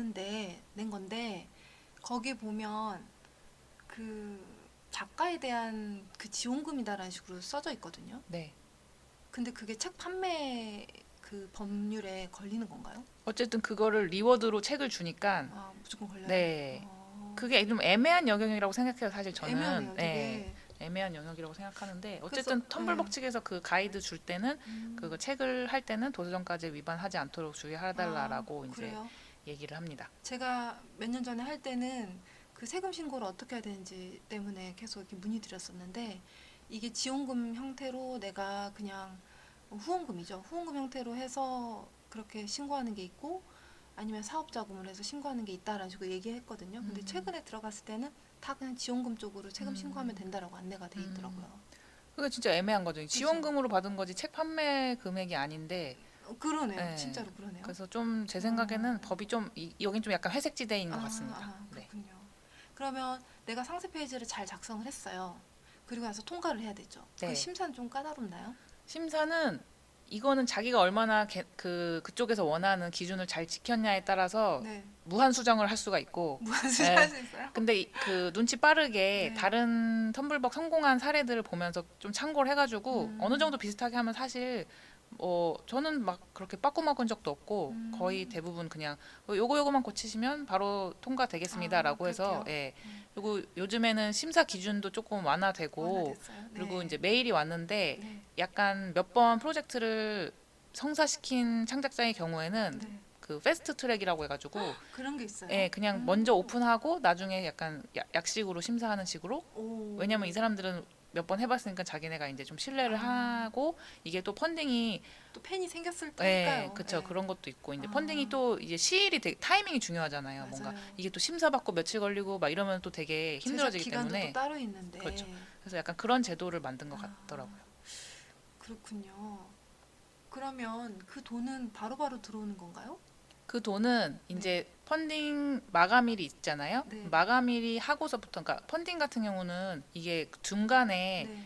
건데, 거기 보면 그 작가에 대한 그 지원금이다라는 식으로 써져 있거든요. 네. 근데 그게 책 판매 그 법률에 걸리는 건가요? 어쨌든 그거를 리워드로 책을 주니까 아, 무조건 걸려요? 네. 어, 그게 좀 애매한 영역이라고 생각해요. 사실 애매하네요, 저는. 네. 되게. 애매한 영역이라고 생각하는데 그래서, 어쨌든 텀블벅 네. 측에서 그 가이드 줄 때는 음, 그거 책을 할 때는 도서정가제 위반하지 않도록 아, 주의해달라고 이제 그래요? 얘기를 합니다. 제가 몇 년 전에 할 때는 그 세금 신고를 어떻게 해야 되는지 때문에 계속 이렇게 문의드렸었는데 이게 지원금 형태로 내가 그냥 후원금이죠. 후원금 형태로 해서 그렇게 신고하는 게 있고 아니면 사업자금을 해서 신고하는 게 있다라는 식으로 얘기했거든요. 근데 최근에 들어갔을 때는 다 그냥 지원금 쪽으로 세금 신고하면 된다라고 안내가 돼 있더라고요. 그게 진짜 애매한 거죠. 그죠? 지원금으로 받은 거지 책 판매 금액이 아닌데. 그러네요. 네. 진짜로 그러네요. 그래서 좀 제 생각에는 어. 법이 좀 여긴 좀 약간 회색지대인 것 같습니다. 네. 그렇군요. 그러면 내가 상세 페이지를 잘 작성을 했어요. 그리고 나서 통과를 해야 되죠. 네. 그 심사는 좀 까다롭나요? 심사는 이거는 자기가 얼마나 그쪽에서 원하는 기준을 잘 지켰냐에 따라서 네. 무한 수정을 할 수가 있고. 무한수를 네. 할 수 있어요? 근데 그 눈치 빠르게 네. 다른 텀블벅 성공한 사례들을 보면서 좀 참고를 해가지고 어느 정도 음. 비슷하게 하면 사실 저는 막 그렇게 빠꾸 먹은 적도 없고 거의 음. 대부분 그냥 요거만 고치시면 바로 통과되겠습니다라고 해서 그렇게요? 예. 그리고 요즘에는 심사 기준도 조금 완화되고 완화됐어요? 그리고 네. 이제 메일이 왔는데 네. 약간 몇 번 프로젝트를 성사시킨 창작자의 경우에는 네. 그 패스트 트랙이라고 해가지고 그런 게 있어요? 예, 그냥 먼저 오픈하고 나중에 약간 약식으로 심사하는 식으로. 오. 왜냐면 이 사람들은 몇 번 해봤으니까 자기네가 이제 좀 신뢰를 아. 하고 이게 또 펀딩이 또 팬이 생겼을 예, 테니까요. 그쵸. 네. 그런 것도 있고 이제 아. 펀딩이 또 이제 시일이 되게 타이밍이 중요하잖아요. 뭔가 맞아요. 이게 또 심사 받고 며칠 걸리고 막 이러면 또 되게 제작 힘들어지기 기간도 때문에 또 따로 있는데. 그렇죠. 그래서 약간 그런 제도를 만든 것 아. 같더라고요. 그렇군요. 그러면 그 돈은 바로바로 들어오는 건가요? 그 돈은 이제 펀딩 마감일이 있잖아요. 네. 마감일이 하고서부터 그러니까 펀딩 같은 경우는 이게 중간에 네.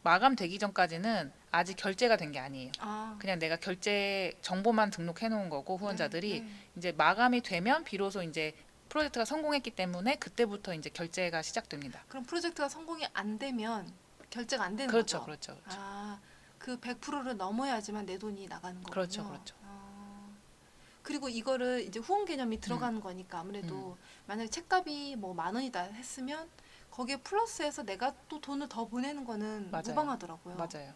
마감되기 전까지는 아직 결제가 된 게 아니에요. 아. 그냥 내가 결제 정보만 등록해 놓은 거고 후원자들이 네. 네. 이제 마감이 되면 비로소 이제 프로젝트가 성공했기 때문에 그때부터 이제 결제가 시작됩니다. 그럼 프로젝트가 성공이 안 되면 결제가 안 되는 그렇죠, 거죠? 그렇죠, 그렇죠. 아, 그 100%를 넘어야지만 내 돈이 나가는 거군요. 그렇죠, 그렇죠. 아, 그리고 이거를 이제 후원 개념이 들어가는 거니까 아무래도 만약에 책값이 뭐 10,000원이다 했으면 거기에 플러스해서 내가 또 돈을 더 보내는 거는 맞아요. 무방하더라고요. 맞아요.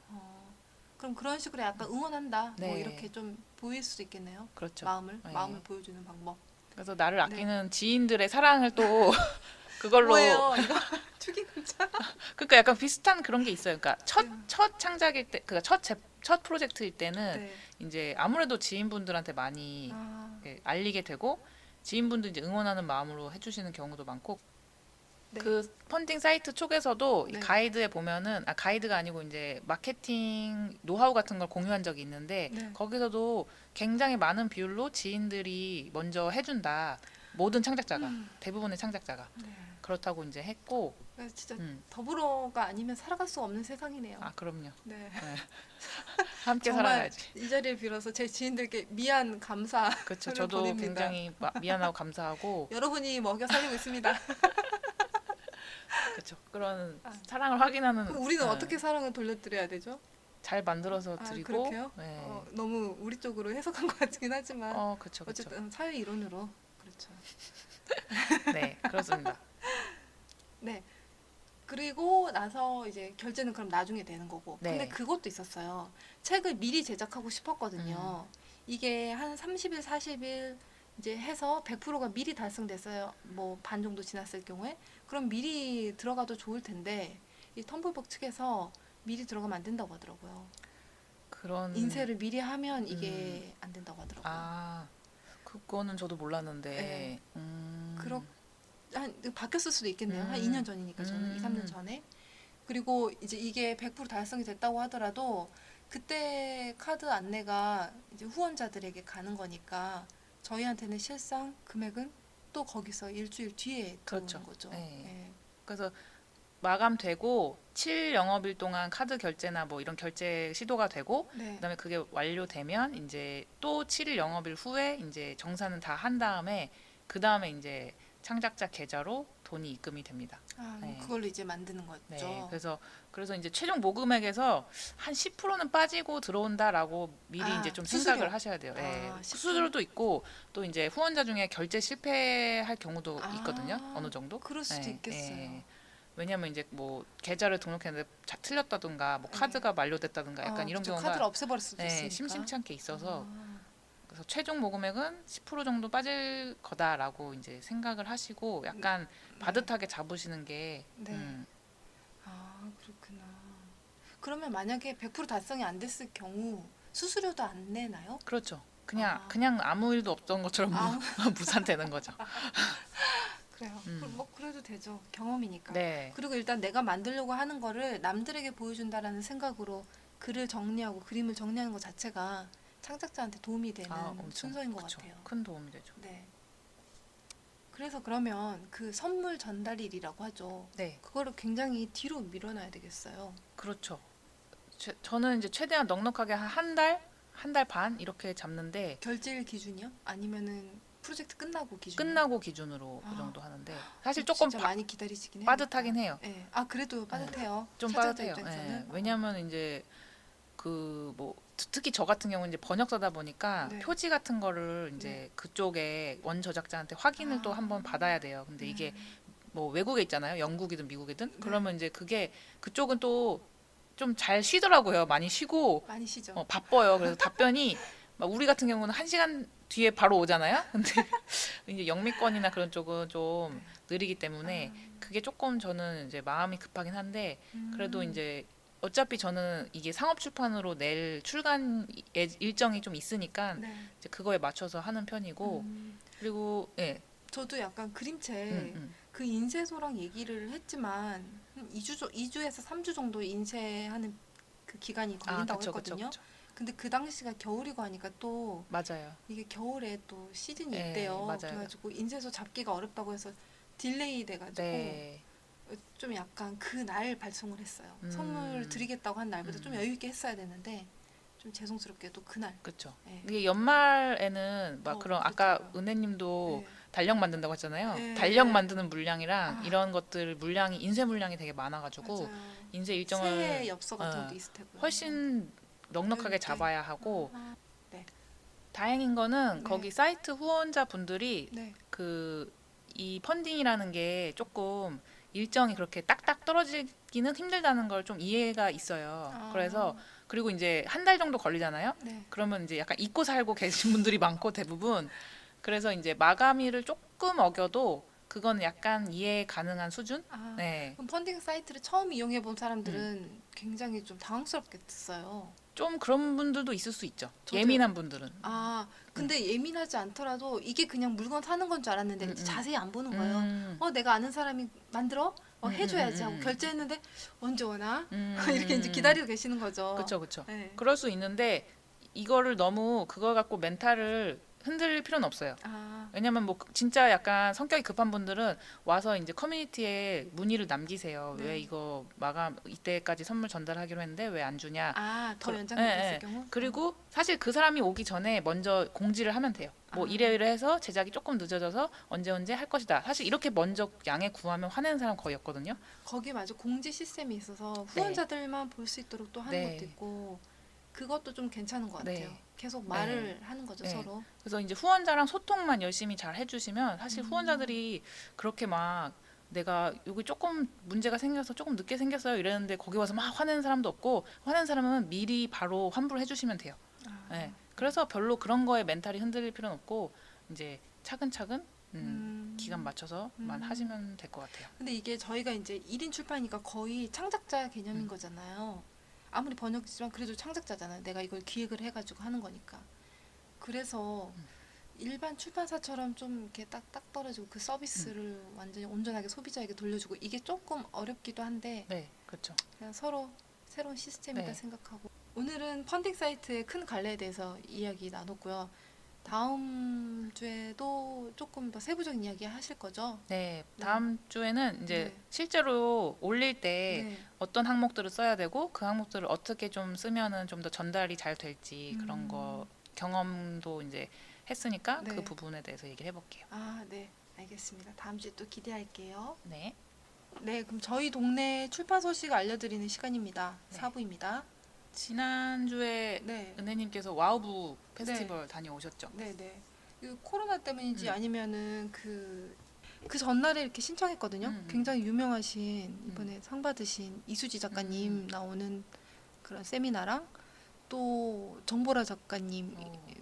그럼 그런 식으로 약간 응원한다 뭐 네. 이렇게 좀 보일 수도 있겠네요. 그렇죠. 네. 마음을 보여주는 방법. 그래서 나를 네. 아끼는 지인들의 사랑을 또 그걸로 뭐예요 이거 축의금자. 그러니까 약간 비슷한 그런 게 있어요. 그러니까 첫 네. 창작일 때, 그러니까 첫 프로젝트일 때는 네. 이제 아무래도 지인분들한테 많이 아, 알리게 되고 지인분들 이제 응원하는 마음으로 해주시는 경우도 많고 네. 그 펀딩 사이트 쪽에서도 이 네. 가이드에 보면은 가이드가 아니고 이제 마케팅 노하우 같은 걸 공유한 적이 있는데 네. 거기서도 굉장히 많은 비율로 지인들이 먼저 해준다. 모든 창작자가 대부분의 창작자가 네. 그렇다고 이제 했고 그래서 진짜 음. 더불어가 아니면 살아갈 수 없는 세상이네요. 그럼요. 네. 함께 정말 살아야지. 이 자리를 빌어서 제 지인들께 미안 감사. 그렇죠. 를 저도 보냅니다. 굉장히 미안하고 감사하고 여러분이 먹여 살리고 있습니다. 그렇죠. 그런 사랑을 확인하는 그럼 우리는 어떻게 사랑을 돌려드려야 되죠? 잘 만들어서 드리고 그렇게요? 네. 너무 우리 쪽으로 해석한 것 같긴 하지만 그렇죠. 그렇죠. 어쨌든 사회 이론으로 그렇죠. 네, 그렇습니다. 네. 그리고 나서 이제 결제는 그럼 나중에 되는 거고. 네. 근데 그것도 있었어요. 책을 미리 제작하고 싶었거든요. 이게 한 30일, 40일 이제 해서 100%가 미리 달성됐어요. 뭐 반 정도 지났을 경우에. 그럼 미리 들어가도 좋을 텐데 이 텀블벅 측에서 미리 들어가면 안 된다고 하더라고요. 그런 인쇄를 미리 하면 이게 안 된다고 하더라고요. 그거는 저도 몰랐는데. 네. 바뀌었을 수도 있겠네요. 한 2년 전이니까 저는 2, 3년 전에. 그리고 이제 이게 100% 달성이 됐다고 하더라도 그때 카드 안내가 이제 후원자들에게 가는 거니까 저희한테는 실상 금액은 또 거기서 일주일 뒤에 들어오는 그렇죠. 거죠. 네. 네. 그래서 마감되고 7 영업일 동안 카드 결제나 뭐 이런 결제 시도가 되고 네. 그다음에 그게 완료되면 이제 또 7일 영업일 후에 이제 정산은 다 한 다음에 그다음에 이제 창작자 계좌로 돈이 입금이 됩니다. 네. 그걸로 이제 만드는 거죠. 네. 그래서 이제 최종 모금액에서 한 10%는 빠지고 들어온다라고 미리 이제 좀 수수료. 생각을 하셔야 돼요. 네. 10%? 수수료도 있고 또 이제 후원자 중에 결제 실패할 경우도 있거든요. 어느 정도. 그럴 수도 네, 있겠어요. 네. 왜냐하면 이제 뭐 계좌를 등록했는데 틀렸다든가 뭐 네. 카드가 만료됐다든가 약간 이런 그쵸. 경우가 카드를 없애버릴 수도 네, 있으니까. 심심치 않게 있어서 아, 그래서 최종 모금액은 10% 정도 빠질 거다라고 이제 생각을 하시고 약간 바듯하게 잡으시는 게 네. 그렇구나. 그러면 만약에 100% 달성이 안 됐을 경우 수수료도 안 내나요? 그렇죠. 그냥 아무 일도 없던 것처럼 무산되는 거죠. 그래요. 뭐 그래도 되죠. 경험이니까. 네. 그리고 일단 내가 만들려고 하는 거를 남들에게 보여준다라는 생각으로 글을 정리하고 그림을 정리하는 것 자체가 창작자한테 도움이 되는 엄청, 순서인 것 그쵸. 같아요. 큰 도움이 되죠. 네. 그래서 그러면 그 선물 전달일이라고 하죠. 네. 그거를 굉장히 뒤로 밀어놔야 되겠어요. 그렇죠. 저는 이제 최대한 넉넉하게 한 달 반 이렇게 잡는데 결제일 기준이요? 아니면은 프로젝트 끝나고 기준? 끝나고 기준으로 그 정도 하는데 사실 조금 조금 많이 기다리시긴 해요. 빠듯하긴 해요. 네. 그래도 빠듯해요. 좀 찾아들 빠듯해요. 입장에서는. 예. 왜냐하면 이제 그 뭐 특히 저 같은 경우는 이제 번역사다 보니까 네. 표지 같은 거를 이제 그쪽에 원 저작자한테 확인을 또 한번 받아야 돼요. 근데 이게 뭐 외국에 있잖아요. 영국이든 미국이든. 그러면 이제 그게 그쪽은 또 좀 잘 쉬더라고요. 많이 쉬고 많이 쉬죠. 바빠요. 그래서 답변이 막 우리 같은 경우는 1시간 뒤에 바로 오잖아요. 근데 이제 영미권이나 그런 쪽은 좀 느리기 때문에 그게 조금 저는 이제 마음이 급하긴 한데 그래도 이제 어차피 저는 이게 상업 출판으로 낼 출간 일정이 좀 있으니까 네. 이제 그거에 맞춰서 하는 편이고 그리고 예. 저도 약간 그림체 그 인쇄소랑 얘기를 했지만 한 2주에서 3주 정도 인쇄하는 그 기간이 걸린다고 그쵸, 했거든요. 그쵸. 근데 그 당시가 겨울이고 하니까 또 맞아요. 이게 겨울에 또 시즌이 네, 있대요. 맞아요. 그래가지고 인쇄소 잡기가 어렵다고 해서 딜레이 돼가지고 네. 좀 약간 그 날 발송을 했어요. 선물 드리겠다고 한 날보다 좀 여유 있게 했어야 되는데 좀 죄송스럽게도 그날. 그렇죠. 네. 이게 연말에는 막 그런 아까 그렇죠. 은혜님도 네. 달력 만든다고 했잖아요. 네. 달력 만드는 물량이랑 이런 것들 물량이 인쇄 물량이 되게 많아가지고 맞아요. 인쇄 일정을 새해 엽서 같은 것도 있을 테고요. 훨씬 넉넉하게 여유 있게. 잡아야 하고 네. 다행인 거는 네. 거기 사이트 후원자분들이 네. 이 펀딩이라는 게 조금 일정이 그렇게 딱딱 떨어지기는 힘들다는 걸 좀 이해가 있어요. 아, 그래서 그리고 이제 한 달 정도 걸리잖아요. 네. 그러면 이제 약간 잊고 살고 계신 분들이 많고 대부분. 그래서 이제 마감일을 조금 어겨도 그건 약간 이해 가능한 수준? 아, 네. 그럼 펀딩 사이트를 처음 이용해 본 사람들은 굉장히 좀 당황스럽겠어요. 좀 그런 분들도 있을 수 있죠. 저도요. 예민한 분들은. 아, 근데 예민하지 않더라도 이게 그냥 물건 사는 건 줄 알았는데 이제 자세히 안 보는 거예요. 음, 내가 아는 사람이 만들어? 해줘야지 하고 음. 결제했는데 언제 오나? 음, 이렇게 이제 기다리고 계시는 거죠. 그쵸, 그쵸. 네. 그럴 수 있는데 이거를 너무 그걸 갖고 멘탈을 흔들릴 필요는 없어요. 아, 왜냐면 뭐 진짜 약간 성격이 급한 분들은 와서 이제 커뮤니티에 문의를 남기세요. 네. 왜 이거 마감 이때까지 선물 전달하기로 했는데 왜 안 주냐. 더 그- 연장됐을 예, 예. 경우? 그리고 사실 그 사람이 오기 전에 먼저 공지를 하면 돼요. 뭐 아. 이래 해서 제작이 조금 늦어져서 언제 할 것이다. 사실 이렇게 먼저 양해 구하면 화내는 사람 거의 없거든요. 거기에 맞아 공지 시스템이 있어서 네. 후원자들만 볼 수 있도록 또 하는 네. 것도 있고 그것도 좀 괜찮은 것 같아요. 네. 계속 말을 하는 거죠, 네. 서로. 그래서 이제 후원자랑 소통만 열심히 잘 해주시면 사실 음. 후원자들이 그렇게 막 내가 여기 조금 문제가 생겨서 조금 늦게 생겼어요 이랬는데 거기 와서 막 화내는 사람도 없고 화내는 사람은 미리 바로 환불을 해주시면 돼요. 아. 네. 그래서 별로 그런 거에 멘탈이 흔들릴 필요는 없고 이제 차근차근 기간 맞춰서만 하시면 될 것 같아요. 근데 이게 저희가 이제 1인 출판이니까 거의 창작자 개념인 거잖아요. 아무리 번역이지만 그래도 창작자잖아요. 내가 이걸 기획을 해가지고 하는 거니까. 그래서 일반 출판사처럼 좀 이렇게 딱딱 떨어지고 그 서비스를 완전히 온전하게 소비자에게 돌려주고 이게 조금 어렵기도 한데 네, 그렇죠. 그냥 서로 새로운 시스템이다 네. 생각하고 오늘은 펀딩 사이트의 큰 갈래에 대해서 이야기 나눴고요. 다음 주에도 조금 더 세부적인 이야기 하실 거죠? 네, 네. 다음 주에는 이제 네. 실제로 올릴 때 네. 어떤 항목들을 써야 되고 그 항목들을 어떻게 좀 쓰면은 좀 더 전달이 잘 될지 그런 거 경험도 이제 했으니까 네. 그 부분에 대해서 얘기를 해볼게요. 아, 네. 알겠습니다. 다음 주에 또 기대할게요. 네, 네, 그럼 저희 동네 출판 소식 알려드리는 시간입니다. 네. 4부입니다. 지난주에 네. 은혜님께서 와우부 페스티벌 다녀오셨죠? 네, 네. 이 코로나 때문인지 음. 아니면은 그 전날에 이렇게 신청했거든요. 굉장히 유명하신 이번에 상 받으신 이수지 작가님 나오는 그런 세미나랑 또 정보라 작가님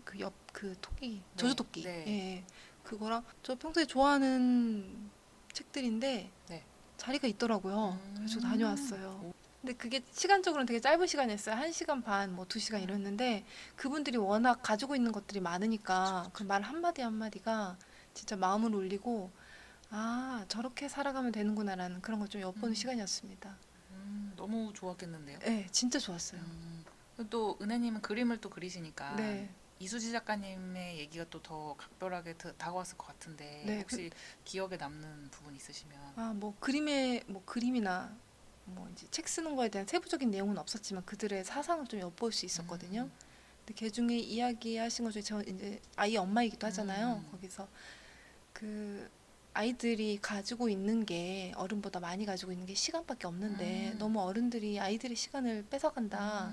그 옆 그 토끼 저주토끼 네. 예 그거랑 저 평소에 좋아하는 책들인데 네. 자리가 있더라고요. 그래서 다녀왔어요. 오. 근데 그게 시간적으로는 되게 짧은 시간이었어요. 1시간 반, 뭐 2시간 이랬는데 그분들이 워낙 가지고 있는 것들이 많으니까 그 말 한마디 한마디가 진짜 마음을 울리고 아, 저렇게 살아가면 되는구나라는 그런 걸 좀 엿보는 시간이었습니다. 너무 좋았겠는데요. 네, 진짜 좋았어요. 또 은혜님은 그림을 또 그리시니까 네. 이수지 작가님의 얘기가 또 더 각별하게 다가왔을 것 같은데 네, 혹시 기억에 남는 부분 있으시면 아, 뭐 그림이나 뭐 이제 책 쓰는 거에 대한 세부적인 내용은 없었지만 그들의 사상을 좀 엿볼 수 있었거든요. 근데 그 중에 이야기하신 것 중에 저 이제 아이 엄마이기도 하잖아요. 거기서 그 아이들이 가지고 있는 게 어른보다 많이 가지고 있는 게 시간밖에 없는데 너무 어른들이 아이들의 시간을 뺏어간다.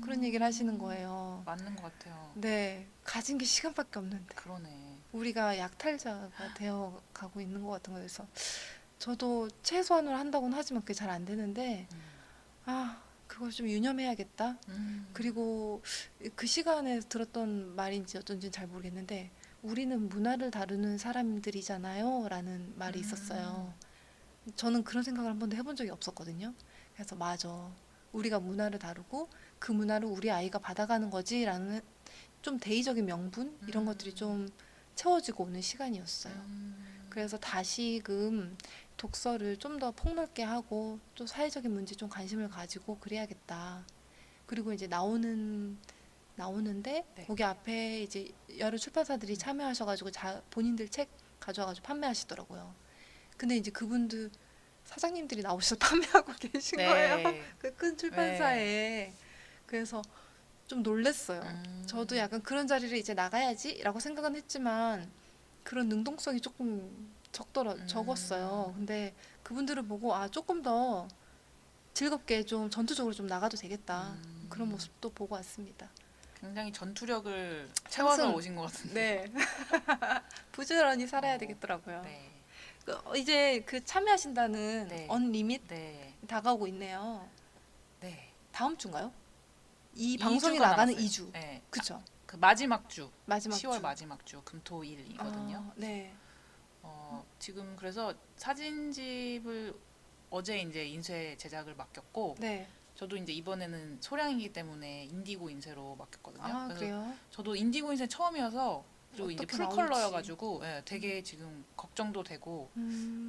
그런 얘기를 하시는 거예요. 맞는 것 같아요. 네, 가진 게 시간밖에 없는데 그러네. 우리가 약탈자가 되어 가고 있는 것 같은 거여서 저도 최소한으로 한다고는 하지만 그게 잘 안 되는데 아, 그걸 좀 유념해야겠다. 그리고 그 시간에 들었던 말인지 어쩐지는 잘 모르겠는데 우리는 문화를 다루는 사람들이잖아요 라는 말이 있었어요. 저는 그런 생각을 한 번도 해본 적이 없었거든요. 그래서 맞아. 우리가 문화를 다루고 그 문화를 우리 아이가 받아가는 거지 라는 좀 대의적인 명분 이런 것들이 좀 채워지고 오는 시간이었어요. 그래서 다시금 독서를 좀 더 폭넓게 하고 또 사회적인 문제 좀 관심을 가지고 그래야겠다. 그리고 이제 나오는데 네. 거기 앞에 이제 여러 출판사들이 참여하셔가지고 본인들 책 가져와가지고 판매하시더라고요. 근데 이제 그분들 사장님들이 나오셔서 판매하고 계신 거예요. 그 큰 출판사에. 그래서 좀 놀랬어요. 저도 약간 그런 자리를 이제 나가야지라고 생각은 했지만 그런 능동성이 조금 적었어요. 근데 그분들을 보고 아 조금 더 즐겁게 좀 전투적으로 좀 나가도 되겠다. 그런 모습도 보고 왔습니다. 굉장히 전투력을 채워서 상승. 오신 것 같은데. 네. 부지런히 살아야 되겠더라고요. 네. 이제 그 참여하신다는 네. 언리밋 네. 다가오고 있네요. 네. 다음 주인가요? 이 2주가 방송이 나가는 남았어요. 2주. 네. 그쵸? 그 마지막 주. 마지막 10월 주. 마지막 주 금토일이거든요. 아, 네. 지금 그래서 사진집을 어제 이제 인쇄 제작을 맡겼고 네. 저도 이제 이번에는 소량이기 때문에 인디고 인쇄로 맡겼거든요. 아, 그래서 그래요? 저도 인디고 인쇄 처음이어서 그리고 이제 어떻게 풀컬러여가지고 예, 되게 지금 걱정도 되고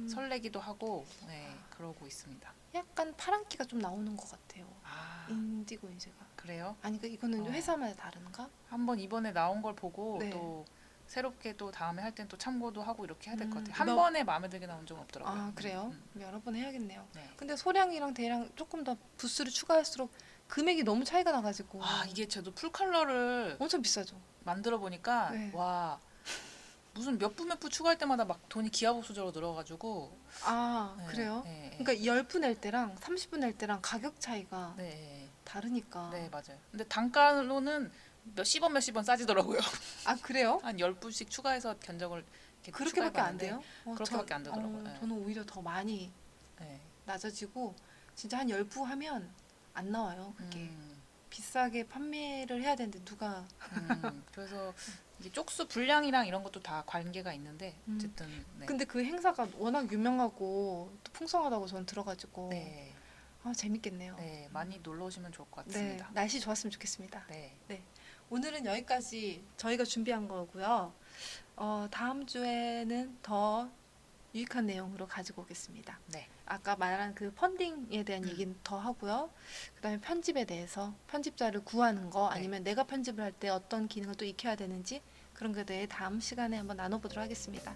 설레기도 하고 예, 그러고 있습니다. 약간 파란기가 좀 나오는 것 같아요. 아 인디고 인쇄가. 그래요? 아니, 이거는 어. 회사마다 다른가? 한번 이번에 나온 걸 보고 네. 또 새롭게 또 다음에 할 땐 또 참고도 하고 이렇게 해야 될 것 같아요. 몇- 한 번에 마음에 들게 나온 적은 없더라고요. 아, 그래요? 여러 번 해야겠네요. 네. 근데 소량이랑 대량 조금 더 부스를 추가할수록 금액이 너무 차이가 나가지고 아 이게 저도 풀컬러를 엄청 비싸죠. 만들어 보니까 네. 와 무슨 몇 부 추가할 때마다 막 돈이 기하급수적으로 늘어가지고 아, 네, 그래요? 네, 그러니까 10분 낼 때랑 30분 낼 때랑 가격 차이가 네, 다르니까. 네 맞아요. 근데 단가로는 몇십 원 싸지더라고요. 아, 그래요? 한 10분씩 추가해서 견적을 이렇게 그렇게밖에 안 추가해봤는데 돼요? 그렇게밖에 안 되더라고요. 네. 저는 오히려 더 많이 네. 낮아지고 진짜 한 10부 하면 안 나와요. 그게 음, 비싸게 판매를 해야 되는데 누가 그래서 이게 쪽수 분량이랑 이런 것도 다 관계가 있는데 어쨌든 네. 근데 그 행사가 워낙 유명하고 또 풍성하다고 저는 들어가지고 네, 아, 재밌겠네요. 네, 많이 놀러 오시면 좋을 것 네, 같습니다. 날씨 좋았으면 좋겠습니다. 네. 오늘은 여기까지 저희가 준비한 거고요. 다음 주에는 더 유익한 내용으로 가지고 오겠습니다. 네. 아까 말한 그 펀딩에 대한 얘기는 더 하고요. 그다음에 편집에 대해서 편집자를 구하는 거 네. 아니면 내가 편집을 할 때 어떤 기능을 또 익혀야 되는지 그런 거에 대해 다음 시간에 한번 나눠보도록 하겠습니다.